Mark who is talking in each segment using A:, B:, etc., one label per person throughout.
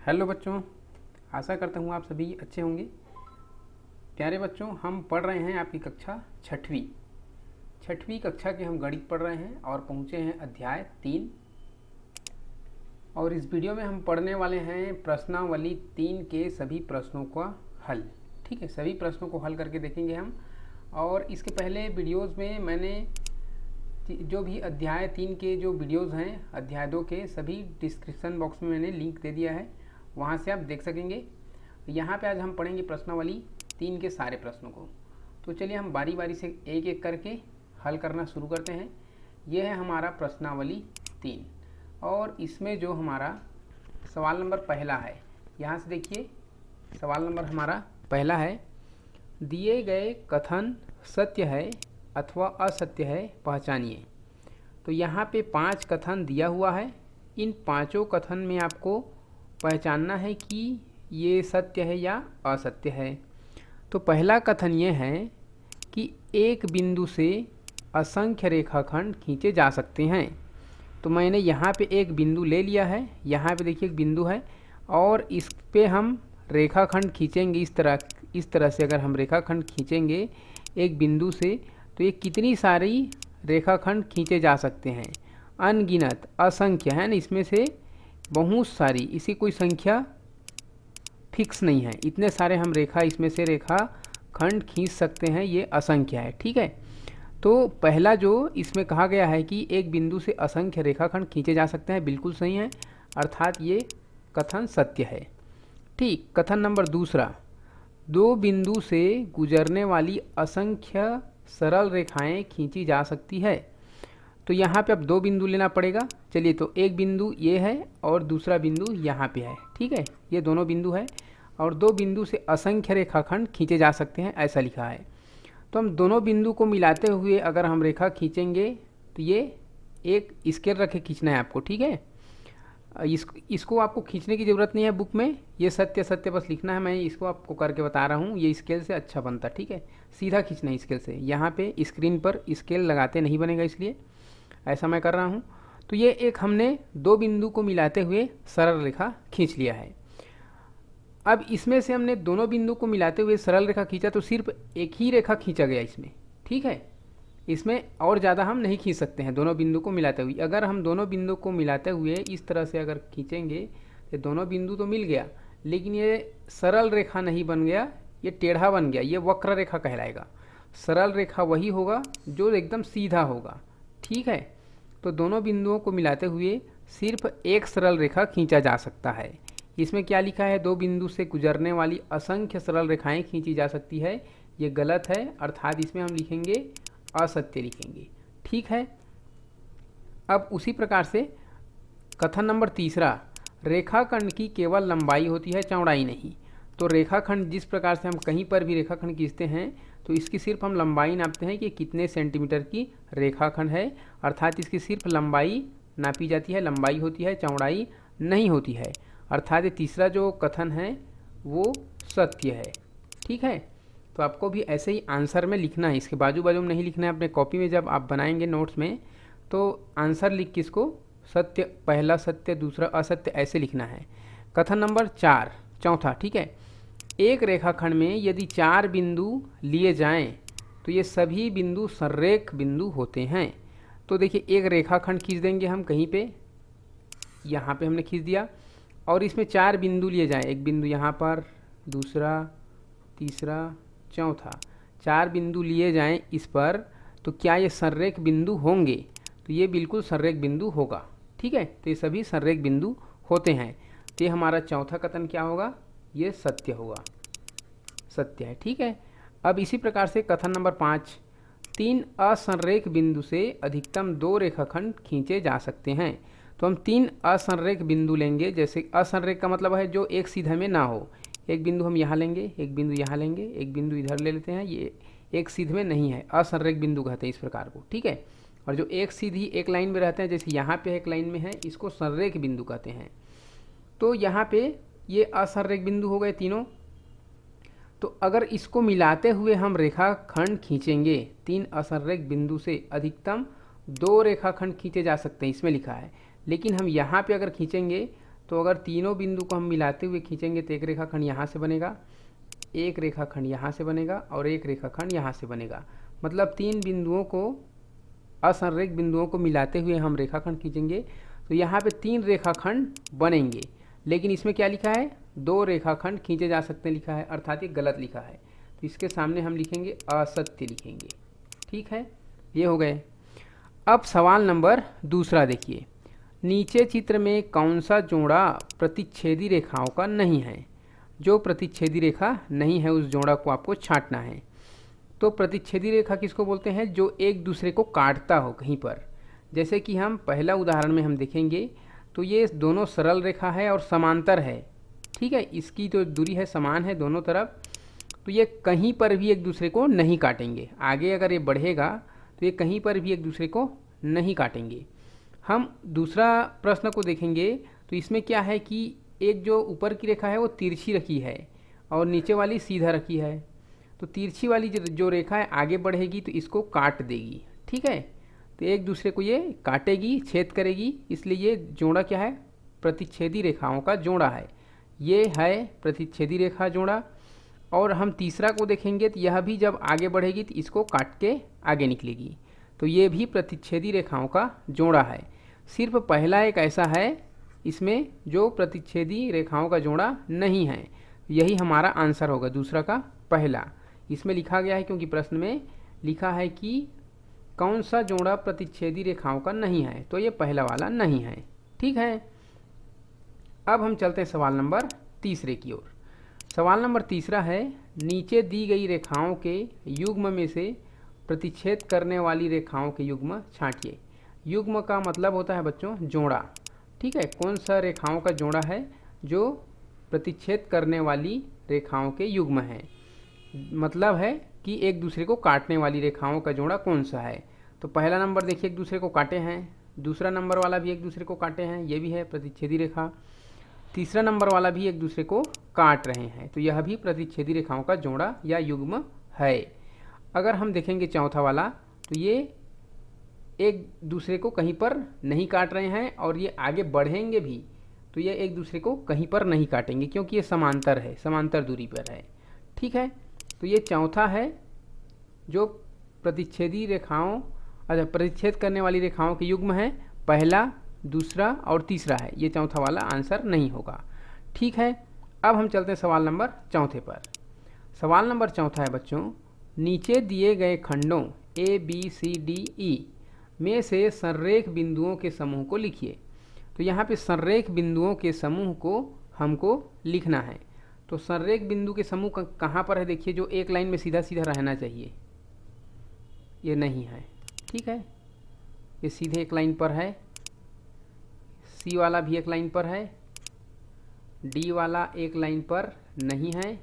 A: Hello बच्चों, आशा करता हूँ आप सभी अच्छे होंगे। प्यारे बच्चों, हम पढ़ रहे हैं आपकी कक्षा छठवीं कक्षा के हम गणित पढ़ रहे हैं और पहुँचे हैं अध्याय 3। और इस वीडियो में हम पढ़ने वाले हैं प्रश्नावली 3 के सभी प्रश्नों का हल। ठीक है, सभी प्रश्नों को हल करके देखेंगे हम। और इसके पहले वीडियोज़ में मैंने जो भी अध्याय 3 के जो वीडियोज़ हैं अध्याय 2 के, सभी डिस्क्रिप्शन बॉक्स में मैंने लिंक दे दिया है, वहाँ से आप देख सकेंगे। यहाँ पे आज हम पढ़ेंगे प्रश्नावली 3 के सारे प्रश्नों को। तो चलिए हम बारी बारी से एक एक करके हल करना शुरू करते हैं। यह है हमारा प्रश्नावली 3 और इसमें जो हमारा सवाल नंबर पहला है, यहाँ से देखिए सवाल नंबर हमारा पहला है, दिए गए कथन सत्य है अथवा असत्य है, पहचानिए। तो यहाँ पे 5 कथन दिया हुआ है। इन पांचों कथन में आपको पहचानना है कि ये सत्य है या असत्य है। तो पहला कथन ये है कि एक बिंदु से असंख्य रेखाखंड खींचे जा सकते हैं। तो मैंने यहाँ पे एक बिंदु ले लिया है, यहाँ पे देखिए एक बिंदु है और इस पे हम रेखाखंड खींचेंगे। इस तरह से अगर हम रेखाखंड खींचेंगे एक बिंदु से, तो ये कितनी सारी रेखाखंड खींचे जा सकते हैं, अनगिनत, असंख्य है ना। इसमें से बहुत सारी, इसी कोई संख्या फिक्स नहीं है, इतने सारे हम इसमें से रेखाखंड खींच सकते हैं, ये असंख्य है। ठीक है, तो पहला जो इसमें कहा गया है कि एक बिंदु से असंख्य रेखाखंड खींचे जा सकते हैं, बिल्कुल सही है, अर्थात ये कथन सत्य है। ठीक, कथन नंबर दूसरा, दो बिंदु से गुजरने वाली असंख्य सरल रेखाएं खींची जा सकती है। तो यहाँ पे अब दो बिंदु लेना पड़ेगा। चलिए, तो एक बिंदु ये है और दूसरा बिंदु यहाँ पे है। ठीक है, ये दोनों बिंदु है और दो बिंदु से असंख्य रेखाखंड खींचे जा सकते हैं, ऐसा लिखा है। तो हम दोनों बिंदु को मिलाते हुए अगर हम रेखा खींचेंगे तो ये एक स्केल रखे खींचना है आपको। ठीक है, इसको आपको खींचने की ज़रूरत नहीं है बुक में, ये सत्य सत्य बस लिखना है। मैं इसको आपको करके बता रहा हूँ, ये स्केल से अच्छा बनता। ठीक है, सीधा खींचना है स्केल से। यहाँ पे स्क्रीन पर स्केल लगाते नहीं बनेगा, इसलिए ऐसा मैं कर रहा हूँ। तो ये एक हमने दो बिंदु को मिलाते हुए सरल रेखा खींच लिया है। अब इसमें से हमने दोनों बिंदु को मिलाते हुए सरल रेखा खींचा, तो सिर्फ एक ही रेखा खींचा गया इसमें। ठीक है, इसमें और ज़्यादा हम नहीं खींच सकते हैं दोनों बिंदु को मिलाते हुए। अगर हम दोनों बिंदु को मिलाते हुए इस तरह से अगर खींचेंगे तो दोनों बिंदु तो मिल गया, लेकिन ये सरल रेखा नहीं बन गया, ये टेढ़ा बन गया, ये वक्र रेखा कहलाएगा। सरल रेखा वही होगा जो एकदम सीधा होगा। ठीक है, तो दोनों बिंदुओं को मिलाते हुए सिर्फ एक सरल रेखा खींचा जा सकता है। इसमें क्या लिखा है, दो बिंदु से गुजरने वाली असंख्य सरल रेखाएं खींची जा सकती है, ये गलत है, अर्थात इसमें हम लिखेंगे असत्य लिखेंगे। ठीक है, अब उसी प्रकार से कथन नंबर तीसरा, रेखाखंड की केवल लंबाई होती है, चौड़ाई नहीं। तो रेखाखंड जिस प्रकार से हम कहीं पर भी रेखाखंड खींचते हैं तो इसकी सिर्फ हम लंबाई नापते हैं कि कितने सेंटीमीटर की रेखाखंड है, अर्थात इसकी सिर्फ लंबाई नापी जाती है, लंबाई होती है, चौड़ाई नहीं होती है। अर्थात ये तीसरा जो कथन है वो सत्य है। ठीक है, तो आपको भी ऐसे ही आंसर में लिखना है, इसके बाजू बाजू में नहीं लिखना है। अपने कॉपी में जब आप बनाएंगे नोट्स में, तो आंसर लिख के इसको सत्य, पहला सत्य दूसरा असत्य, ऐसे लिखना है। कथन नंबर 4 चौथा, ठीक है, एक रेखाखंड में यदि 4 बिंदु लिए जाएं तो ये सभी बिंदु संरेख बिंदु होते हैं। तो देखिए, एक रेखाखंड खींच देंगे हम कहीं पे, यहाँ पे हमने खींच दिया और इसमें 4 बिंदु लिए जाएं, एक बिंदु यहाँ पर, दूसरा, तीसरा, चौथा, 4 बिंदु लिए जाएं इस पर, तो क्या ये संरेख बिंदु होंगे? तो ये बिल्कुल संरेख बिंदु होगा। ठीक है, तो ये सभी संरेख बिंदु होते हैं। तो ये हमारा चौथा कथन क्या होगा, ये सत्य होगा, सत्य है। ठीक है, अब इसी प्रकार से कथन नंबर 5, 3 असंरेख बिंदु से अधिकतम 2 रेखाखंड खींचे जा सकते हैं। तो हम 3 असंरेख बिंदु लेंगे, जैसे असंरेख का मतलब है जो एक सीधे में ना हो। एक बिंदु हम यहाँ लेंगे, एक बिंदु यहाँ लेंगे, एक बिंदु इधर ले लेते हैं, ये एक सीध में नहीं है, असंरेख बिंदु कहते हैं इस प्रकार को। ठीक है, और जो एक सीधी एक लाइन में रहते हैं, जैसे यहाँ पे एक लाइन में है, इसको संरेख बिंदु कहते हैं। तो यहाँ पे ये असंरेख बिंदु हो गए तीनों। तो अगर इसको मिलाते हुए हम रेखाखंड खींचेंगे, 3 असंरेख बिंदु से अधिकतम 2 रेखाखंड खींचे जा सकते हैं, इसमें लिखा है। लेकिन हम यहाँ पे अगर खींचेंगे तो अगर तीनों बिंदु को हम मिलाते हुए खींचेंगे तो एक रेखाखंड यहाँ से बनेगा, एक रेखाखंड यहाँ से बनेगा और एक रेखाखंड यहाँ से बनेगा। मतलब तीन बिंदुओं को, असंरेख बिंदुओं को मिलाते हुए हम रेखाखंड खींचेंगे तो यहाँ पे तीन रेखाखंड बनेंगे। लेकिन इसमें क्या लिखा है, दो रेखाखंड खींचे जा सकते हैं लिखा है, अर्थात ये गलत लिखा है। तो इसके सामने हम लिखेंगे असत्य लिखेंगे। ठीक है, ये हो गए। अब सवाल नंबर दूसरा देखिए, नीचे चित्र में कौन सा जोड़ा प्रतिच्छेदी रेखाओं का नहीं है। जो प्रतिच्छेदी रेखा नहीं है उस जोड़ा को आपको छांटना है। तो प्रतिच्छेदी रेखा किसको बोलते हैं, जो एक दूसरे को काटता हो कहीं पर। जैसे कि हम पहला उदाहरण में हम देखेंगे तो ये दोनों सरल रेखा है और समांतर है। ठीक है, इसकी तो दूरी है समान है दोनों तरफ, तो ये कहीं पर भी एक दूसरे को नहीं काटेंगे। आगे अगर ये बढ़ेगा तो ये कहीं पर भी एक दूसरे को नहीं काटेंगे। हम दूसरा प्रश्न को देखेंगे तो इसमें क्या है कि एक जो ऊपर की रेखा है वो तिरछी रखी है और नीचे वाली सीधा रखी है। तो तिरछी वाली जो रेखा है आगे बढ़ेगी तो इसको काट देगी। ठीक है, तो एक दूसरे को ये काटेगी, छेद करेगी, इसलिए ये जोड़ा क्या है, प्रतिच्छेदी रेखाओं का जोड़ा है। ये है प्रतिच्छेदी रेखा जोड़ा। और हम तीसरा को देखेंगे तो यह भी जब आगे बढ़ेगी तो इसको काट के आगे निकलेगी, तो ये भी प्रतिच्छेदी रेखाओं का जोड़ा है। सिर्फ पहला एक ऐसा है इसमें जो प्रतिच्छेदी रेखाओं का जोड़ा नहीं है। यही हमारा आंसर होगा दूसरा का पहला। इसमें लिखा गया है क्योंकि प्रश्न में लिखा है कि कौन सा जोड़ा प्रतिच्छेदी रेखाओं का नहीं है, तो ये पहला वाला नहीं है। ठीक है, अब हम चलते हैं सवाल नंबर तीसरे की ओर। सवाल नंबर तीसरा है, नीचे दी गई रेखाओं के युग्म में से प्रतिच्छेद करने वाली रेखाओं के युग्म छांटिए। युग्म का मतलब होता है बच्चों जोड़ा। ठीक है, कौन सा रेखाओं का जोड़ा है जो प्रतिच्छेद करने वाली रेखाओं के युग्म है, मतलब है कि एक दूसरे को काटने वाली रेखाओं का जोड़ा कौन सा है। तो पहला नंबर देखिए एक दूसरे को काटे हैं, दूसरा नंबर वाला भी एक दूसरे को काटे हैं, ये भी है प्रतिच्छेदी रेखा। तीसरा नंबर वाला भी एक दूसरे को काट रहे हैं, तो यह भी प्रतिच्छेदी रेखाओं का जोड़ा या युग्म है। अगर हम देखेंगे चौथा वाला तो ये एक दूसरे को कहीं पर नहीं काट रहे हैं और ये आगे बढ़ेंगे भी तो ये एक दूसरे को कहीं पर नहीं काटेंगे क्योंकि ये समांतर है, समांतर दूरी पर है। ठीक है, तो ये चौथा है जो प्रतिच्छेदी रेखाओं, अच्छा प्रतिच्छेद करने वाली रेखाओं के युग्म है। पहला, दूसरा और तीसरा है, ये चौथा वाला आंसर नहीं होगा। ठीक है, अब हम चलते हैं सवाल नंबर चौथे पर। सवाल नंबर चौथा है बच्चों, नीचे दिए गए खंडों A B C D E में से संरेख बिंदुओं के समूह को लिखिए। तो यहाँ पे संरेख बिंदुओं के समूह को हमको लिखना है। तो संरेख बिंदु के समूह कहाँ पर है, देखिए जो एक लाइन में सीधा सीधा रहना चाहिए, ये नहीं है। ठीक है, ये सीधे एक लाइन पर है, सी वाला भी एक लाइन पर है, डी वाला एक लाइन पर नहीं है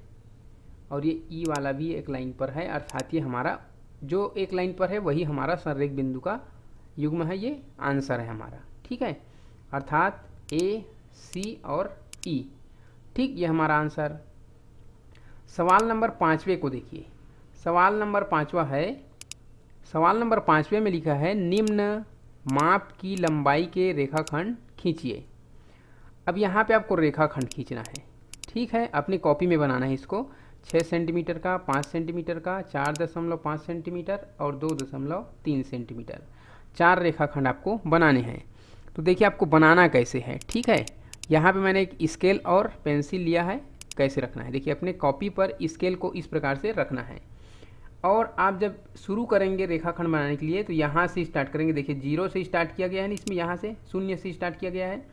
A: और ये ई वाला भी एक लाइन पर है। अर्थात ये हमारा जो एक लाइन पर है वही हमारा संरेख बिंदु का युग्म है, ये आंसर है हमारा। ठीक है, अर्थात ए, सी और ई। ठीक, ये हमारा आंसर। सवाल नंबर पाँचवें को देखिए। सवाल नंबर पाँचवा है, सवाल नंबर पाँचवें में लिखा है निम्न माप की लंबाई के रेखाखंड खींचिए। अब यहाँ पे आपको रेखाखंड खींचना है। ठीक है, अपनी कॉपी में बनाना है इसको। 6 सेंटीमीटर का, 5 सेंटीमीटर का, 4.5 सेंटीमीटर और 2.3 सेंटीमीटर, 4 रेखाखंड आपको बनाने हैं। तो देखिए आपको बनाना कैसे है। ठीक है, यहाँ पे मैंने एक स्केल और पेंसिल लिया है, कैसे रखना है देखिए अपने कॉपी पर स्केल को इस प्रकार से रखना है। और आप जब शुरू करेंगे रेखाखंड बनाने के लिए तो यहाँ से स्टार्ट करेंगे। देखिए 0 से स्टार्ट किया गया है, इसमें यहाँ से 0 से स्टार्ट किया गया है,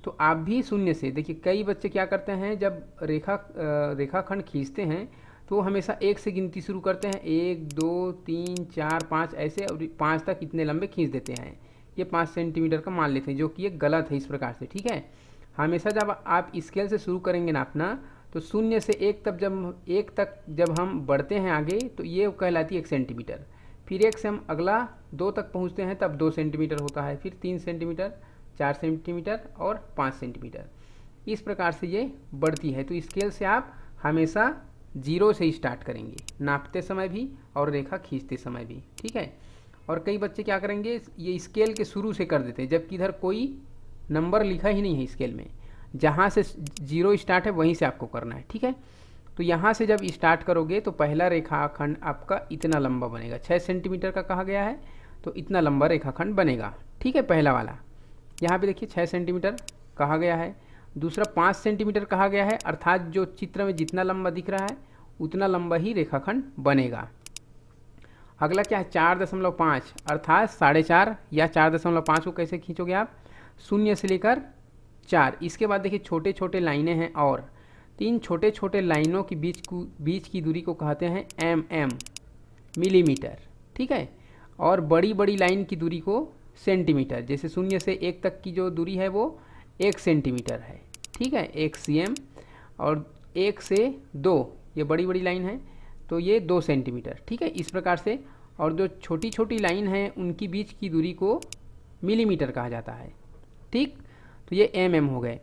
A: तो आप भी 0 से। देखिए कई बच्चे क्या करते हैं, जब रेखाखंड खींचते हैं तो हमेशा 1 से गिनती शुरू करते हैं, 1 2 3 4 5 ऐसे, और 5 तक इतने लंबे खींच देते हैं। ये 5 सेंटीमीटर का मान लेते हैं, जो कि ये गलत है इस प्रकार से। ठीक है, हमेशा जब आप स्केल से शुरू करेंगे नापना तो 0 से 1 तक जब हम बढ़ते हैं आगे तो ये कहलाती है 1 सेंटीमीटर। फिर 1 से हम अगला 2 तक पहुंचते हैं तब 2 सेंटीमीटर होता है, फिर 3 सेंटीमीटर, 4 सेंटीमीटर और 5 सेंटीमीटर। इस प्रकार से ये बढ़ती है। तो स्केल से आप हमेशा 0 से ही स्टार्ट करेंगे, नापते समय भी और रेखा खींचते समय भी। ठीक है, और कई बच्चे क्या करेंगे, ये स्केल के शुरू से कर देते हैं, जबकि इधर कोई नंबर लिखा ही नहीं है स्केल में, जहाँ से 0 स्टार्ट है वहीं से आपको करना है, ठीक है। तो यहाँ से जब स्टार्ट करोगे तो पहला रेखाखंड आपका इतना लंबा बनेगा, 6 सेंटीमीटर का कहा गया है, तो इतना लंबा रेखाखंड बनेगा, ठीक है। पहला वाला यहाँ पे देखिए 6 सेंटीमीटर कहा गया है, दूसरा 5 सेंटीमीटर कहा गया है, अर्थात जो चित्र में जितना लंबा दिख रहा है उतना लंबा ही रेखाखंड बनेगा। अगला क्या है 4.5 अर्थात 4.5 या 4.5 को कैसे खींचोगे आप, 0 से लेकर 4। इसके बाद देखिए छोटे छोटे लाइनें हैं और 3 छोटे छोटे लाइनों की बीच की दूरी को कहते हैं mm मिलीमीटर, ठीक है। और बड़ी बड़ी लाइन की दूरी को सेंटीमीटर, जैसे 0 से 1 तक की जो दूरी है वो 1 सेंटीमीटर है, ठीक है, 1 cm। और 1 से 2 ये बड़ी बड़ी लाइन है तो ये 2 सेंटीमीटर, ठीक है, इस प्रकार से। और जो छोटी छोटी लाइन है उनकी बीच की दूरी को मिलीमीटर कहा जाता है, ठीक। तो ये mm हो गए।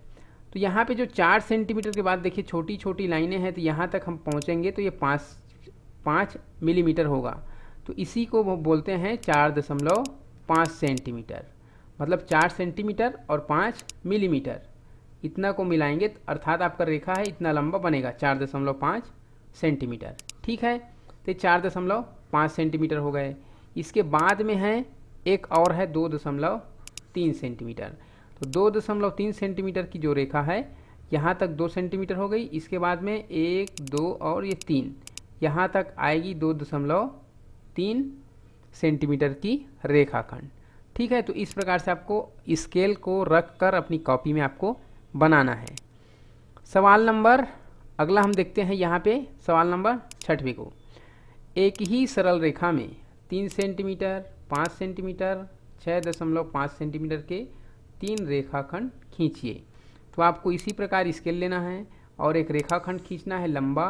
A: तो यहाँ पे जो 4 सेंटीमीटर के बाद देखिए छोटी छोटी लाइनें हैं, तो यहाँ तक हम पहुँचेंगे तो ये 5 मिलीमीटर होगा, तो इसी को वो बोलते हैं 4.5 सेंटीमीटर। मतलब 4 सेंटीमीटर और 5 मिलीमीटर इतना को मिलाएंगे अर्थात आपका रेखा है इतना लंबा बनेगा 4.5 सेंटीमीटर, ठीक है। तो 4.5 सेंटीमीटर हो गए। इसके बाद में है एक और है 2.3 सेंटीमीटर। तो 2.3 सेंटीमीटर की जो रेखा है यहाँ तक 2 सेंटीमीटर हो गई, इसके बाद में 1 2 और ये 3 यहाँ तक आएगी 2.3 सेंटीमीटर की रेखाखंड, ठीक है। तो इस प्रकार से आपको स्केल को रख कर अपनी कॉपी में आपको बनाना है। सवाल नंबर अगला हम देखते हैं यहाँ पे सवाल नंबर 6वें को। एक ही सरल रेखा में 3 सेंटीमीटर 5 सेंटीमीटर 6.5 सेंटीमीटर के 3 रेखाखंड खींचिए। तो आपको इसी प्रकार स्केल लेना है और एक रेखाखंड खींचना है लंबा,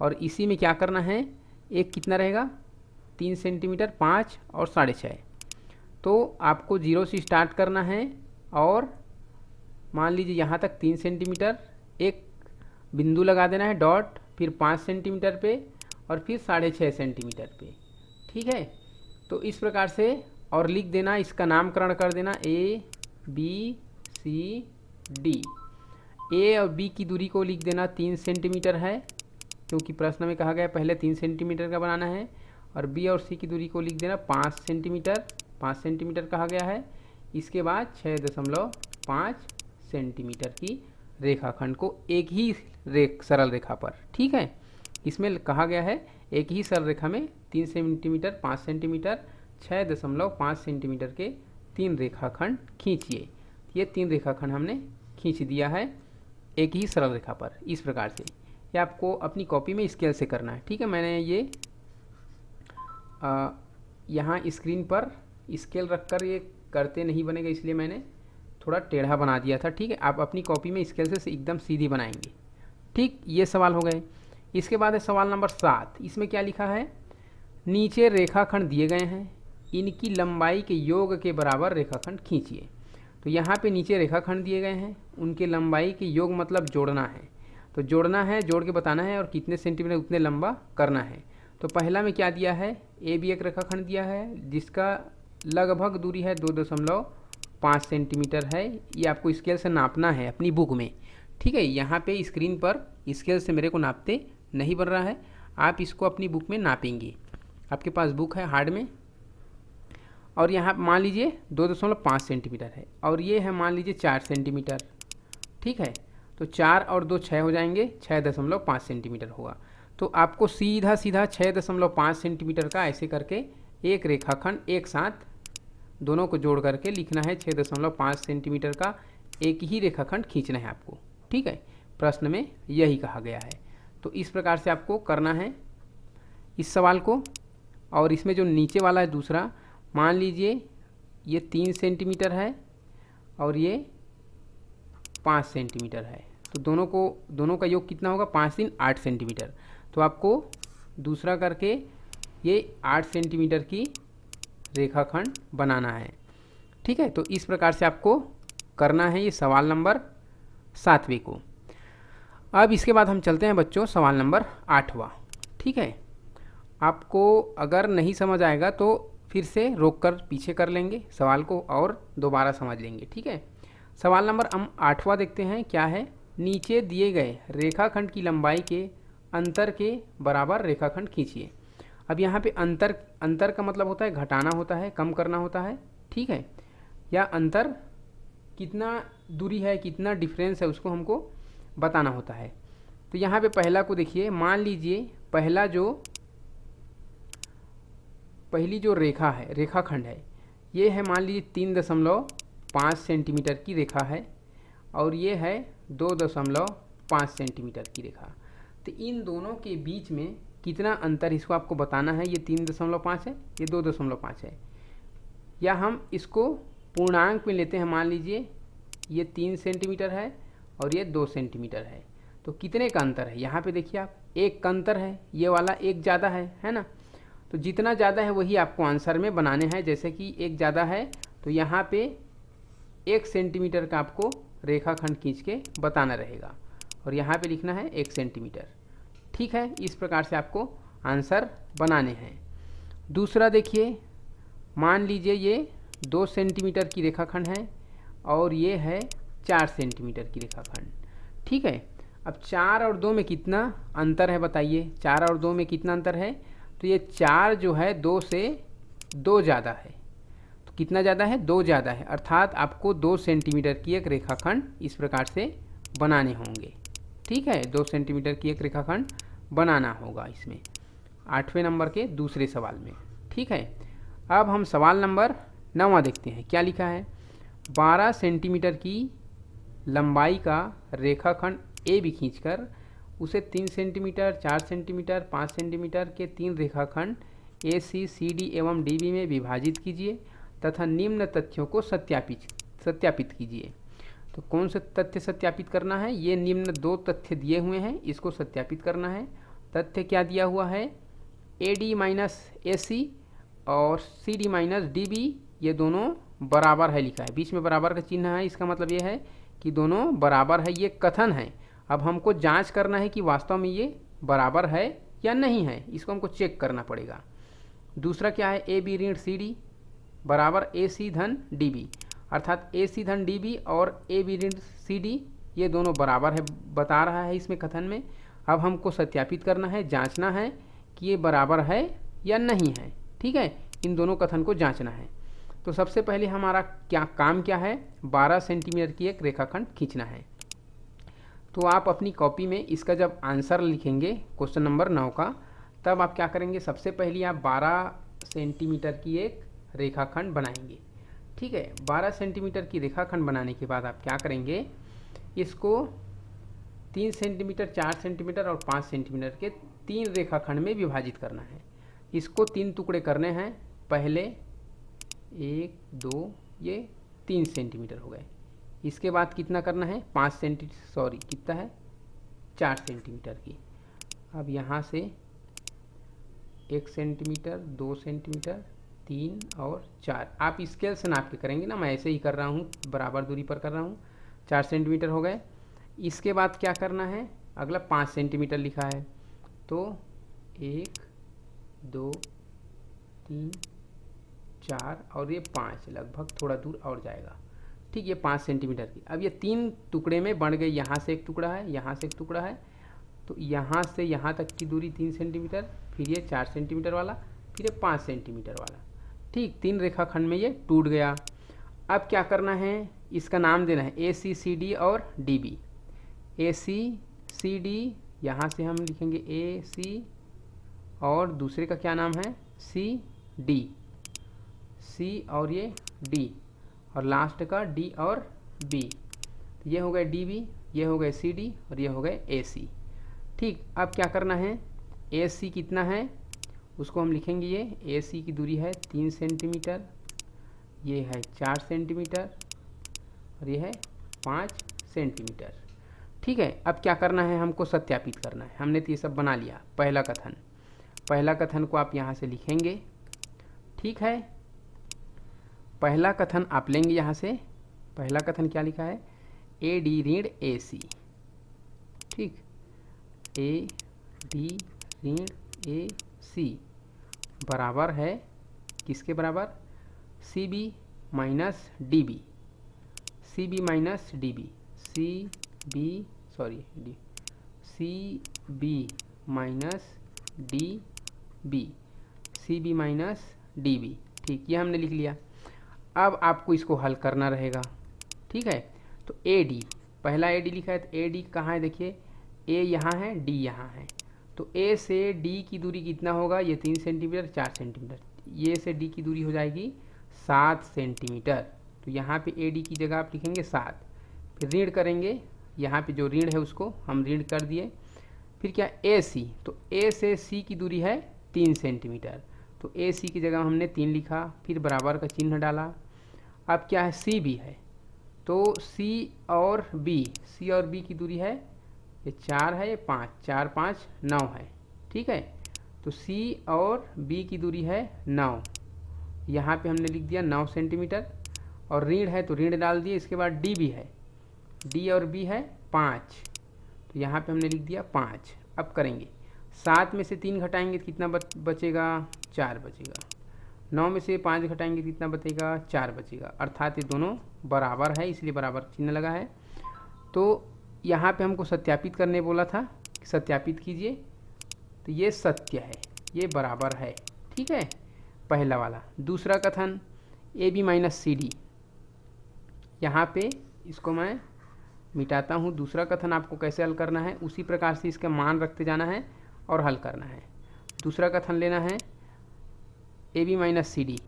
A: और इसी में क्या करना है, एक कितना रहेगा 3 सेंटीमीटर 5 और 6.5। तो आपको 0 से स्टार्ट करना है और मान लीजिए यहाँ तक 3 सेंटीमीटर, एक बिंदु लगा देना है डॉट, फिर 5 सेंटीमीटर पे और फिर 6.5 सेंटीमीटर पे, ठीक है। तो इस प्रकार से और लिख देना, इसका नामकरण कर देना A B C D। A और B की दूरी को लिख देना 3 सेंटीमीटर है, क्योंकि प्रश्न में कहा गया है पहले 3 सेंटीमीटर का बनाना है। और B और C की दूरी को लिख देना 5 सेंटीमीटर कहा गया है। इसके बाद 6.5 सेंटीमीटर की रेखाखंड को एक ही सरल रेखा पर, ठीक है। इसमें कहा गया है एक ही सरल रेखा में 3 सेंटीमीटर 5 सेंटीमीटर 6.5 सेंटीमीटर के 3 रेखाखंड खींचिए। ये 3 रेखाखंड हमने खींच दिया है एक ही सरल रेखा पर। इस प्रकार से ये आपको अपनी कॉपी में स्केल से करना है, ठीक है। मैंने ये यहाँ स्क्रीन पर स्केल रखकर ये करते नहीं बनेगा, इसलिए मैंने थोड़ा टेढ़ा बना दिया था, ठीक है। आप अपनी कॉपी में स्केल से एकदम सीधी बनाएंगे, ठीक। ये सवाल हो गए। इसके बाद है सवाल नंबर 7। इसमें क्या लिखा है, नीचे रेखाखंड दिए गए हैं, इनकी लंबाई के योग के बराबर रेखाखंड खींचिए। तो यहाँ पे नीचे रेखाखंड दिए गए हैं, उनके लंबाई के योग मतलब जोड़ना है। तो जोड़ना है, जोड़ के बताना है और कितने सेंटीमीटर उतने लंबा करना है। तो पहला में क्या दिया है, ए बी एक रेखाखंड दिया है जिसका लगभग दूरी है 2.5 सेंटीमीटर है। ये आपको स्केल से नापना है अपनी बुक में, ठीक है। यहाँ पे स्क्रीन पर स्केल से मेरे को नापते नहीं बन रहा है, आप इसको अपनी बुक में नापेंगे। आपके पास बुक है हार्ड में, और यहाँ मान लीजिए 2.5 सेंटीमीटर है और ये है मान लीजिए 4 सेंटीमीटर, ठीक है। तो 4 और 2 6 हो जाएंगे, 6.5 सेंटीमीटर होगा। तो आपको सीधा सीधा 6.5 सेंटीमीटर का ऐसे करके एक रेखाखंड एक साथ दोनों को जोड़ करके लिखना है। 6.5 सेंटीमीटर का एक ही रेखाखंड खींचना है आपको, ठीक है। प्रश्न में यही कहा गया है। तो इस प्रकार से आपको करना है इस सवाल को। और इसमें जो नीचे वाला है दूसरा, मान लीजिए ये 3 सेंटीमीटर है और ये 5 सेंटीमीटर है, तो दोनों का योग कितना होगा, 5 3 8 सेंटीमीटर। तो आपको दूसरा करके ये 8 सेंटीमीटर की रेखाखंड बनाना है, ठीक है। तो इस प्रकार से आपको करना है ये सवाल नंबर 7वें को। अब इसके बाद हम चलते हैं बच्चों सवाल नंबर 8वां, ठीक है। आपको अगर नहीं समझ आएगा तो फिर से रोक कर पीछे कर लेंगे सवाल को और दोबारा समझ लेंगे, ठीक है। सवाल नंबर हम 8वां देखते हैं, क्या है। नीचे दिए गए रेखाखंड की लंबाई के अंतर के बराबर रेखाखंड खींचिए। अब यहाँ पे अंतर का मतलब होता है घटाना होता है, कम करना होता है, ठीक है, या अंतर कितना दूरी है, कितना डिफरेंस है, उसको हमको बताना होता है। तो यहाँ पे पहला को देखिए, मान लीजिए पहली जो रेखा है, रेखाखंड है, ये है मान लीजिए 3.5 सेंटीमीटर की रेखा है और ये है 2.5 सेंटीमीटर की रेखा। तो इन दोनों के बीच में कितना अंतर, इसको आपको बताना है। ये 3.5 है, ये 2.5 है, या हम इसको पूर्णांक में लेते हैं। मान लीजिए ये 3 सेंटीमीटर है और ये 2 सेंटीमीटर है, तो कितने का अंतर है। यहाँ पे देखिए आप, एक का अंतर है, ये वाला एक ज़्यादा है ना। तो जितना ज़्यादा है वही आपको आंसर में बनाने हैं। जैसे कि एक ज़्यादा है तो यहाँ पे 1 सेंटीमीटर का आपको रेखाखंड खींच के बताना रहेगा और यहाँ पे लिखना है 1 सेंटीमीटर, ठीक है। इस प्रकार से आपको आंसर बनाने हैं। दूसरा देखिए, मान लीजिए ये 2 सेंटीमीटर की रेखाखंड है और ये है 4 सेंटीमीटर की रेखाखंड, ठीक है। अब 4 और 2 में कितना अंतर है बताइए। 4 और 2 में कितना अंतर है, तो ये 4 जो है 2 से 2 ज़्यादा है। तो कितना ज़्यादा है, 2 ज़्यादा है, अर्थात आपको 2 सेंटीमीटर की एक रेखाखंड इस प्रकार से बनाने होंगे, ठीक है। 2 सेंटीमीटर की एक रेखाखंड बनाना होगा इसमें 8वें नंबर के दूसरे सवाल में, ठीक है। अब हम सवाल नंबर 9वां देखते हैं, क्या लिखा है। 12 सेंटीमीटर की लंबाई का रेखाखंड ए बी खींचकर उसे 3 सेंटीमीटर, 4 सेंटीमीटर, 5 सेंटीमीटर के 3 रेखाखंड ए सी, सी डी एवं डी बी में विभाजित कीजिए तथा निम्न तथ्यों को सत्यापित कीजिए। तो कौन से तथ्य सत्यापित करना है, ये निम्न 2 तथ्य दिए हुए हैं, इसको सत्यापित करना है। तथ्य क्या दिया हुआ है, A D minus A C और C D minus D B, ये दोनों बराबर है लिखा है, बीच में बराबर का चिन्ह है। इसका मतलब ये है कि दोनों बराबर है, ये कथन है। अब हमको जांच करना है कि वास्तव में ये बराबर है या नहीं है, इसको हमको चेक करना पड़ेगा। दूसरा क्या है, ए बी ऋण सी डी बराबर ए सी धन डी बी, अर्थात ए सी धन डी बी और ए बी ऋण सी डी ये दोनों बराबर है, बता रहा है इसमें कथन में। अब हमको सत्यापित करना है, जांचना है कि ये बराबर है या नहीं है, ठीक है। इन दोनों कथन को जांचना है। तो सबसे पहले हमारा काम क्या है, 12 सेंटीमीटर की एक रेखाखंड खींचना है। तो आप अपनी कॉपी में इसका जब आंसर लिखेंगे क्वेश्चन नंबर 9 का, तब आप क्या करेंगे, सबसे पहले आप 12 सेंटीमीटर की एक रेखाखंड बनाएंगे, ठीक है। 12 सेंटीमीटर की रेखाखंड बनाने के बाद आप क्या करेंगे, इसको 3 सेंटीमीटर, 4 सेंटीमीटर और 5 सेंटीमीटर के 3 रेखाखंड में विभाजित करना है। इसको 3 टुकड़े करने हैं। पहले 1, 2, ये 3 सेंटीमीटर हो गए। इसके बाद कितना करना है, 4 सेंटीमीटर की। अब यहाँ से 1 सेंटीमीटर, 2 सेंटीमीटर, 3 और 4, आप स्केल से नाप के करेंगे ना, मैं ऐसे ही कर रहा हूँ, बराबर दूरी पर कर रहा हूँ। 4 सेंटीमीटर हो गए। इसके बाद क्या करना है, अगला 5 सेंटीमीटर लिखा है, तो 1, 2, 3, 4 और ये 5, लगभग थोड़ा दूर और जाएगा, ठीक। ये 5 सेंटीमीटर की। अब ये 3 टुकड़े में बन गए, यहाँ से एक टुकड़ा है, यहाँ से एक टुकड़ा है, तो यहाँ से यहाँ तक की दूरी 3 सेंटीमीटर, फिर ये 4 सेंटीमीटर वाला, फिर ये 5 सेंटीमीटर वाला, ठीक। 3 रेखाखंड में ये टूट गया। अब क्या करना है, इसका नाम देना है ए सी, सी डी और D B. A C, C D, यहाँ से हम लिखेंगे ए सी और दूसरे का क्या नाम है, सी डी, सी और ये डी और लास्ट का डी और बी। ये हो गए डी बी, ये हो गए सी डी और ये हो गए ए सी, ठीक। अब क्या करना है, ए सी कितना है उसको हम लिखेंगे, ये ए सी की दूरी है 3 सेंटीमीटर, ये है 4 सेंटीमीटर और ये है 5 सेंटीमीटर, ठीक है। अब क्या करना है, हमको सत्यापित करना है। हमने तो ये सब बना लिया। पहला कथन को आप यहाँ से लिखेंगे, ठीक है। पहला कथन आप लेंगे यहाँ से। पहला कथन क्या लिखा है, ए डी ऋण ए सी, ठीक। ए डी ऋण ए सी बराबर है किसके बराबर, C B minus D B. C B minus D B, C B minus D B, C B minus D B. ठीक, ये हमने लिख लिया। अब आपको इसको हल करना रहेगा। ठीक है, तो ए डी, पहला ए डी लिखा है, तो ए डी कहाँ है देखिए, ए यहाँ है, डी यहाँ है। तो ए से डी की दूरी कितना होगा, ये 3 सेंटीमीटर 4 सेंटीमीटर, ये से डी की दूरी हो जाएगी 7 सेंटीमीटर। तो यहाँ पे ए डी की जगह आप लिखेंगे 7, फिर ऋण करेंगे, यहाँ पे जो ऋण है उसको हम ऋण कर दिए। फिर क्या, ए सी, तो ए से सी की दूरी है 3 सेंटीमीटर, तो ए सी की जगह हमने 3 लिखा, फिर बराबर का चिन्ह डाला। अब क्या है, सी बी है, तो सी और बी की दूरी है, ये 4 है, ये 5, 4 5 9 है। ठीक है, तो सी और बी की दूरी है 9, यहाँ पे हमने लिख दिया 9 सेंटीमीटर, और ऋण है तो ऋण डाल दिए। इसके बाद डी भी है, डी और बी है 5, तो यहाँ पे हमने लिख दिया 5। अब करेंगे, 7 में से 3 घटाएंगे तो कितना बचेगा, 4 बचेगा। 9 में से 5 घटाएंगे तो कितना बचेगा, 4 बचेगा। अर्थात ये दोनों बराबर है, इसलिए बराबर चिन्ह लगा है। तो यहाँ पे हमको सत्यापित करने बोला था, सत्यापित कीजिए, तो ये सत्य है, ये बराबर है। ठीक है, पहला वाला। दूसरा कथन, A B minus C D, यहाँ पे इसको मैं मिटाता हूँ। दूसरा कथन आपको कैसे हल करना है, उसी प्रकार से इसका मान रखते जाना है और हल करना है। दूसरा कथन लेना है, A B minus C D,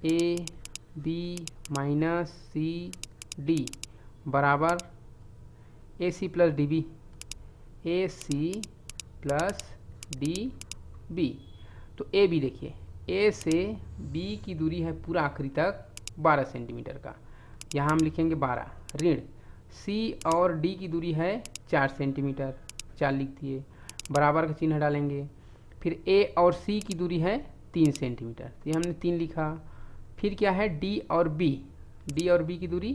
A: A B minus C D बराबर A C plus D B, A C plus D B. तो ए बी देखिए, ए से बी की दूरी है पूरा आखिरी तक 12 सेंटीमीटर का, यहाँ हम लिखेंगे 12। ऋण सी और डी की दूरी है 4 सेंटीमीटर, 4 लिख दिए, बराबर का चिन्ह डालेंगे। फिर ए और सी की दूरी है 3 सेंटीमीटर, तो ये हमने 3 लिखा। फिर क्या है, डी और बी की दूरी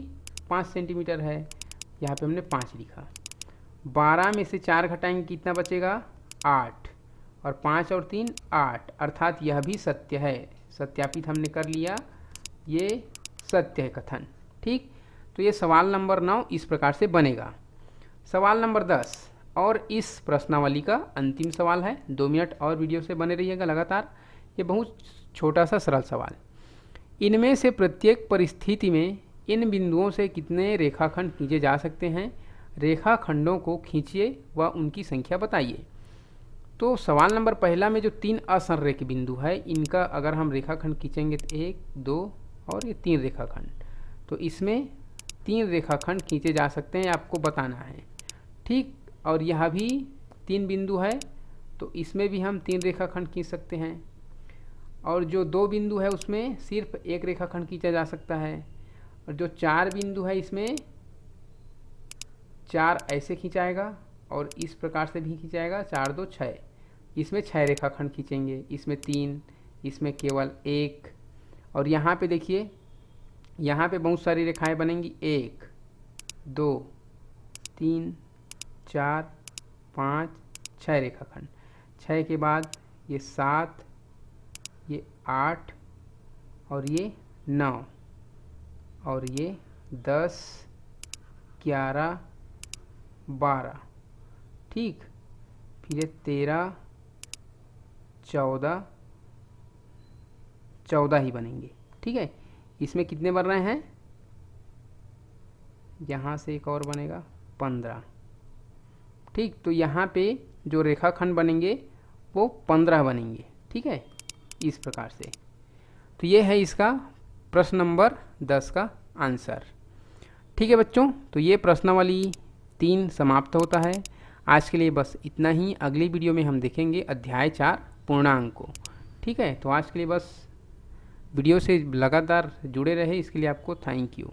A: 5 सेंटीमीटर है, यहाँ पे हमने 5 लिखा। 12 में से 4 घटाएंगे कितना बचेगा, 8, और 5 और 3 8, अर्थात यह भी सत्य है। सत्यापित हमने कर लिया, ये सत्य है कथन। ठीक, तो ये सवाल नंबर 9 इस प्रकार से बनेगा। सवाल नंबर 10 और इस प्रश्नावली का अंतिम सवाल है। 2 मिनट और वीडियो से बने रहिएगा लगातार। ये बहुत छोटा सा सरल सवाल, इनमें से प्रत्येक परिस्थिति में इन बिंदुओं से कितने रेखाखंड खींचे जा सकते हैं, रेखाखंडों को खींचिए व उनकी संख्या बताइए। तो सवाल नंबर पहला में जो 3 असंरेख बिंदु है, इनका अगर हम रेखाखंड खींचेंगे तो 1 2 और ये 3 रेखाखंड, तो इसमें 3 रेखाखंड खींचे जा सकते हैं, आपको बताना है। ठीक, और यह भी 3 बिंदु है, तो इसमें भी हम 3 रेखाखंड खींच सकते हैं। और जो 2 बिंदु है उसमें सिर्फ 1 रेखाखंड खींचा जा सकता है। और जो 4 बिंदु है इसमें 4 ऐसे खींचाएगा और इस प्रकार से भी खींचाएगा, 4 2 6, इसमें 6 रेखाखंड खींचेंगे, इसमें 3, इसमें केवल 1। और यहाँ पे देखिए, यहाँ पे बहुत सारी रेखाएं बनेंगी, 1 2 3 4 5 6 रेखाखंड। 6 के बाद ये 7, ये 8 और ये 9 और ये 10 11 12। ठीक, फिर ये 13 14 ही बनेंगे। ठीक है, इसमें कितने बन रहे हैं, यहाँ से एक और बनेगा 15। ठीक, तो यहाँ पे जो रेखाखंड बनेंगे वो 15 बनेंगे। ठीक है, इस प्रकार से। तो ये है इसका प्रश्न नंबर 10 का आंसर। ठीक है बच्चों, तो ये प्रश्नावली 3 समाप्त होता है। आज के लिए बस इतना ही। अगली वीडियो में हम देखेंगे अध्याय 4 पूर्णांक को। ठीक है, तो आज के लिए बस वीडियो से लगातार जुड़े रहे, इसके लिए आपको थैंक यू।